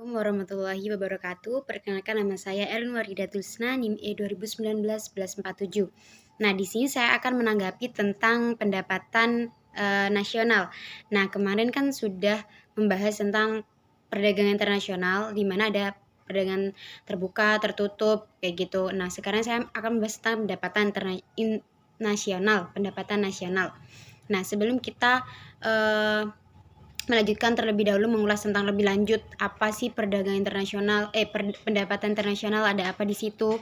Assalamualaikum warahmatullahi wabarakatuh. Perkenalkan nama saya Erlin Warida Tulsna, NIM E 2019-1147. Nah, di sini saya akan menanggapi tentang pendapatan nasional. Nah, kemarin kan sudah membahas tentang perdagangan internasional, di mana ada perdagangan terbuka, tertutup, kayak gitu. Nah, sekarang saya akan membahas tentang pendapatan nasional. Nah, sebelum kita melanjutkan terlebih dahulu mengulas tentang lebih lanjut apa sih perdagangan internasional, pendapatan internasional, ada apa di situ.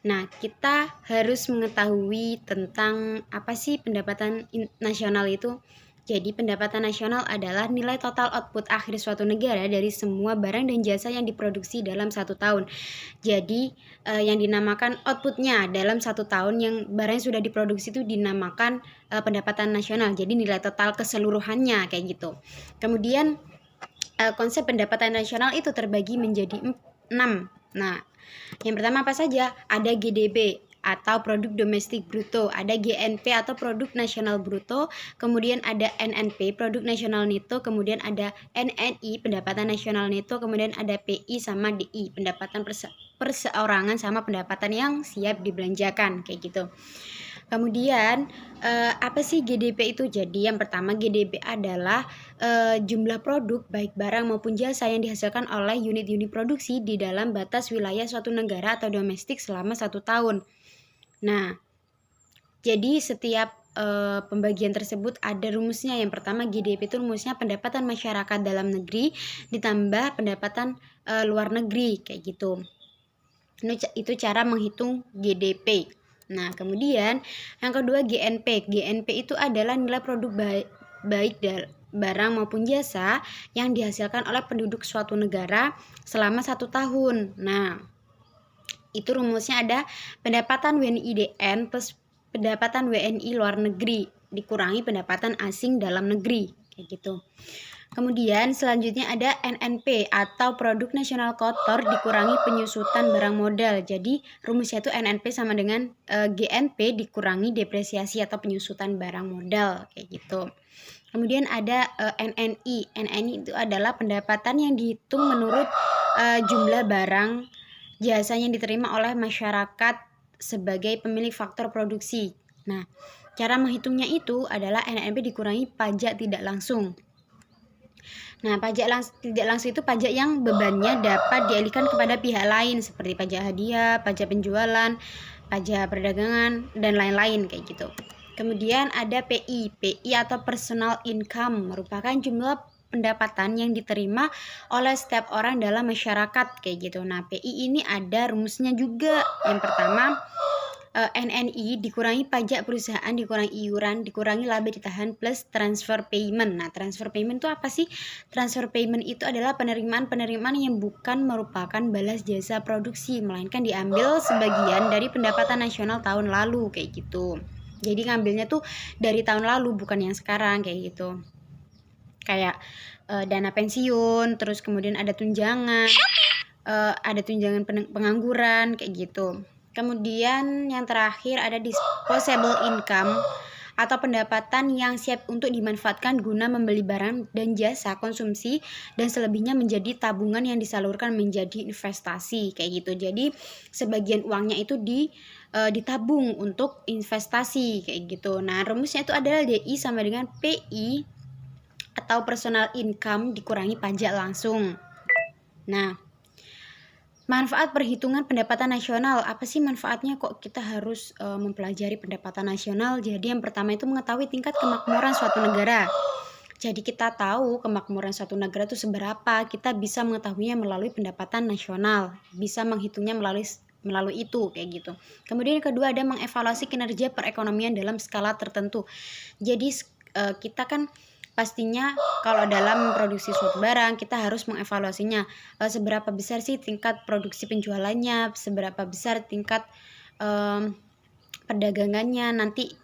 Nah, kita harus mengetahui tentang apa sih pendapatan nasional itu. Jadi, pendapatan nasional adalah nilai total output akhir suatu negara dari semua barang dan jasa yang diproduksi dalam satu tahun. Jadi, yang dinamakan outputnya dalam satu tahun yang barang yang sudah diproduksi itu dinamakan pendapatan nasional. Jadi, nilai total keseluruhannya kayak gitu. Kemudian, konsep pendapatan nasional itu terbagi menjadi 6. Nah, yang pertama apa saja? Ada GDP atau produk domestik bruto, ada GNP atau produk nasional bruto, kemudian ada NNP produk nasional neto, kemudian ada NNI pendapatan nasional neto, kemudian ada PI sama DI pendapatan perseorangan sama pendapatan yang siap dibelanjakan kayak gitu. Kemudian apa sih GDP itu? Jadi yang pertama GDP adalah jumlah produk baik barang maupun jasa yang dihasilkan oleh unit-unit produksi di dalam batas wilayah suatu negara atau domestik selama 1 tahun. Nah, jadi setiap pembagian tersebut ada rumusnya. Yang pertama GDP itu rumusnya pendapatan masyarakat dalam negeri ditambah pendapatan luar negeri kayak gitu. Itu cara menghitung GDP. Nah, kemudian yang kedua GNP. GNP itu adalah nilai produk baik barang maupun jasa yang dihasilkan oleh penduduk suatu negara selama 1 tahun. Nah, itu rumusnya ada pendapatan WNIDN plus pendapatan WNI luar negeri dikurangi pendapatan asing dalam negeri kayak gitu. Kemudian selanjutnya ada NNP atau produk nasional kotor dikurangi penyusutan barang modal. Jadi rumusnya itu NNP sama dengan GNP dikurangi depresiasi atau penyusutan barang modal kayak gitu. Kemudian ada NNI. NNI itu adalah pendapatan yang dihitung menurut jumlah barang jasa yang diterima oleh masyarakat sebagai pemilik faktor produksi. Nah, cara menghitungnya itu adalah NNP dikurangi pajak tidak langsung. Nah, pajak tidak langsung itu pajak yang bebannya dapat dialihkan kepada pihak lain seperti pajak hadiah, pajak penjualan, pajak perdagangan, dan lain-lain kayak gitu. Kemudian ada PI. PI atau personal income merupakan jumlah pendapatan yang diterima oleh setiap orang dalam masyarakat kayak gitu. Nah, PI ini ada rumusnya juga. Yang pertama NNI dikurangi pajak perusahaan, dikurangi iuran, dikurangi laba ditahan plus transfer payment. Nah, transfer payment itu apa sih? Transfer payment itu adalah penerimaan yang bukan merupakan balas jasa produksi, melainkan diambil sebagian dari pendapatan nasional tahun lalu kayak gitu. Jadi ngambilnya tuh dari tahun lalu bukan yang sekarang kayak gitu. Kayak dana pensiun, terus kemudian ada tunjangan, pengangguran kayak gitu. Kemudian yang terakhir ada disposable income atau pendapatan yang siap untuk dimanfaatkan guna membeli barang dan jasa konsumsi dan selebihnya menjadi tabungan yang disalurkan menjadi investasi kayak gitu. Jadi sebagian uangnya itu ditabung untuk investasi kayak gitu. Nah, rumusnya itu adalah DI sama dengan PI atau personal income dikurangi pajak langsung. Nah, manfaat perhitungan pendapatan nasional. Apa sih manfaatnya kok kita harus mempelajari pendapatan nasional? Jadi yang pertama itu mengetahui tingkat kemakmuran suatu negara. Jadi kita tahu kemakmuran suatu negara itu seberapa, kita bisa mengetahuinya melalui pendapatan nasional. Bisa menghitungnya melalui itu kayak gitu. Kemudian yang kedua ada mengevaluasi kinerja perekonomian dalam skala tertentu. Jadi kita kan pastinya kalau dalam produksi suatu barang kita harus mengevaluasinya, seberapa besar sih tingkat produksi penjualannya, seberapa besar tingkat perdagangannya nanti.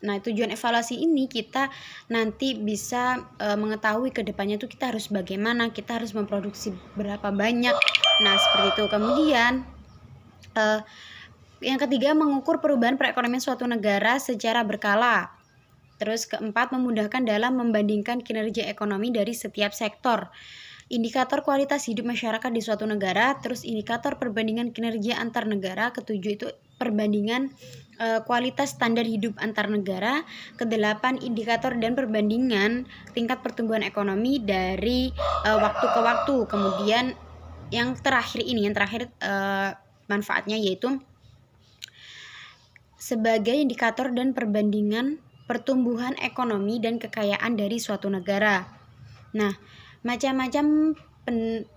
Nah, tujuan evaluasi ini kita nanti bisa mengetahui ke depannya tuh kita harus bagaimana, kita harus memproduksi berapa banyak. Nah, seperti itu. Kemudian yang ketiga mengukur perubahan perekonomian suatu negara secara berkala. Terus keempat, memudahkan dalam membandingkan kinerja ekonomi dari setiap sektor. indikator kualitas hidup masyarakat di suatu negara, terus indikator perbandingan kinerja antar negara, ketujuh itu perbandingan kualitas standar hidup antar negara, kedelapan indikator dan perbandingan tingkat pertumbuhan ekonomi dari waktu ke waktu. Kemudian yang terakhir manfaatnya yaitu sebagai indikator dan perbandingan pertumbuhan ekonomi dan kekayaan dari suatu negara. Nah, macam-macam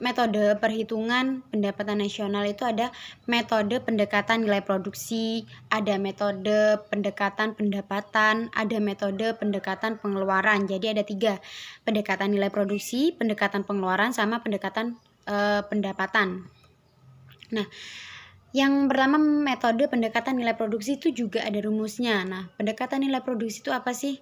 metode perhitungan pendapatan nasional itu ada metode pendekatan nilai produksi, ada metode pendekatan pendapatan, ada metode pendekatan pengeluaran. Jadi ada 3, pendekatan nilai produksi, pendekatan pengeluaran, sama pendekatan pendapatan. Nah, yang pertama metode pendekatan nilai produksi itu juga ada rumusnya. Nah, pendekatan nilai produksi itu apa sih?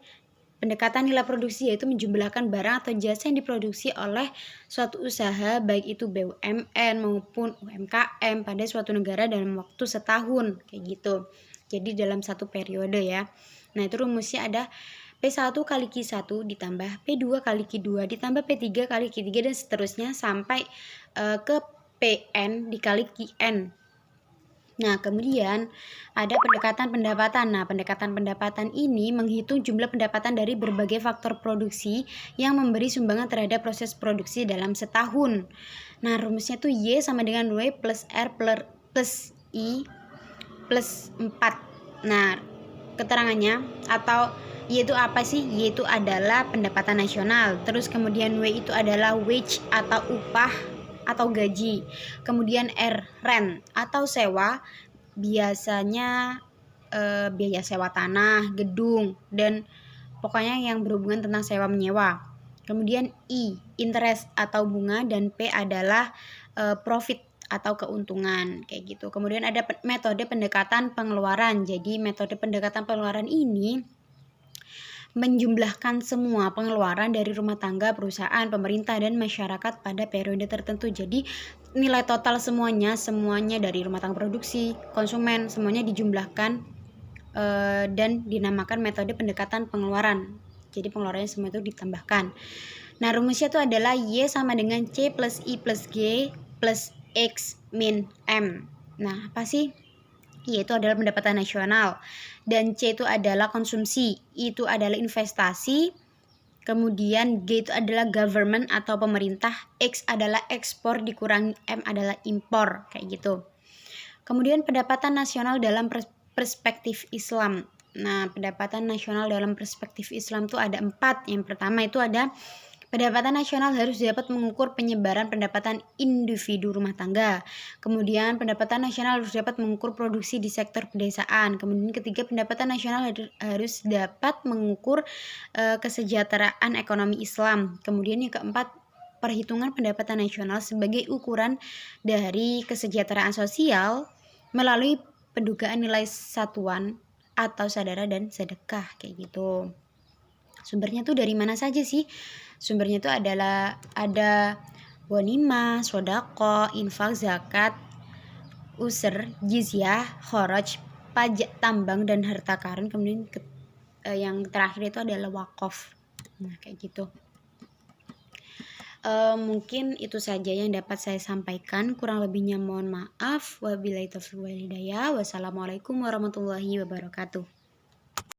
Pendekatan nilai produksi yaitu menjumlahkan barang atau jasa yang diproduksi oleh suatu usaha, baik itu BUMN maupun UMKM pada suatu negara dalam waktu setahun, kayak gitu. Jadi dalam satu periode ya. Nah, itu rumusnya ada P1 kali Q1 ditambah P2 kali Q2 ditambah P3 kali Q3 dan seterusnya sampai ke PN dikali QN. Nah, kemudian ada pendekatan pendapatan. Nah, pendekatan pendapatan ini menghitung jumlah pendapatan dari berbagai faktor produksi yang memberi sumbangan terhadap proses produksi dalam setahun. Nah, rumusnya tuh Y sama dengan W plus R plus I plus 4. Nah, keterangannya atau Y itu apa sih? Y itu adalah pendapatan nasional. Terus kemudian W itu adalah wage atau upah atau gaji. Kemudian R, rent atau sewa, biasanya biaya sewa tanah, gedung, dan pokoknya yang berhubungan tentang sewa menyewa. Kemudian I, interest atau bunga, dan P adalah profit atau keuntungan, kayak gitu. Kemudian ada metode pendekatan pengeluaran. Jadi metode pendekatan pengeluaran ini menjumlahkan semua pengeluaran dari rumah tangga, perusahaan, pemerintah, dan masyarakat pada periode tertentu. Jadi nilai total semuanya dari rumah tangga, produksi, konsumen, semuanya dijumlahkan dan dinamakan metode pendekatan pengeluaran. Jadi pengeluarannya semua itu ditambahkan. Nah, rumusnya itu adalah Y sama dengan C plus I plus G plus X min M. Nah, apa sih? Y itu adalah pendapatan nasional, dan C itu adalah konsumsi, I itu adalah investasi, kemudian G itu adalah government atau pemerintah, X adalah ekspor dikurangi M adalah impor, kayak gitu. Kemudian pendapatan nasional dalam perspektif Islam. Nah, pendapatan nasional dalam perspektif Islam itu ada 4. Yang pertama itu ada pendapatan nasional harus dapat mengukur penyebaran pendapatan individu rumah tangga. Kemudian pendapatan nasional harus dapat mengukur produksi di sektor pedesaan. Kemudian ketiga, pendapatan nasional harus dapat mengukur kesejahteraan ekonomi Islam. Kemudian yang keempat, perhitungan pendapatan nasional sebagai ukuran dari kesejahteraan sosial melalui pendugaan nilai satuan atau sadara dan sedekah, kayak gitu. Sumbernya tuh dari mana saja sih? Sumbernya itu adalah ada ghanimah, sodako, infak, zakat, user, jizyah, kharaj, pajak tambang, dan harta karun. Kemudian yang terakhir itu adalah wakaf. Nah, kayak gitu. Mungkin itu saja yang dapat saya sampaikan. Kurang lebihnya mohon maaf. Wabillahi taufiq wal hidayah. Wassalamualaikum warahmatullahi wabarakatuh.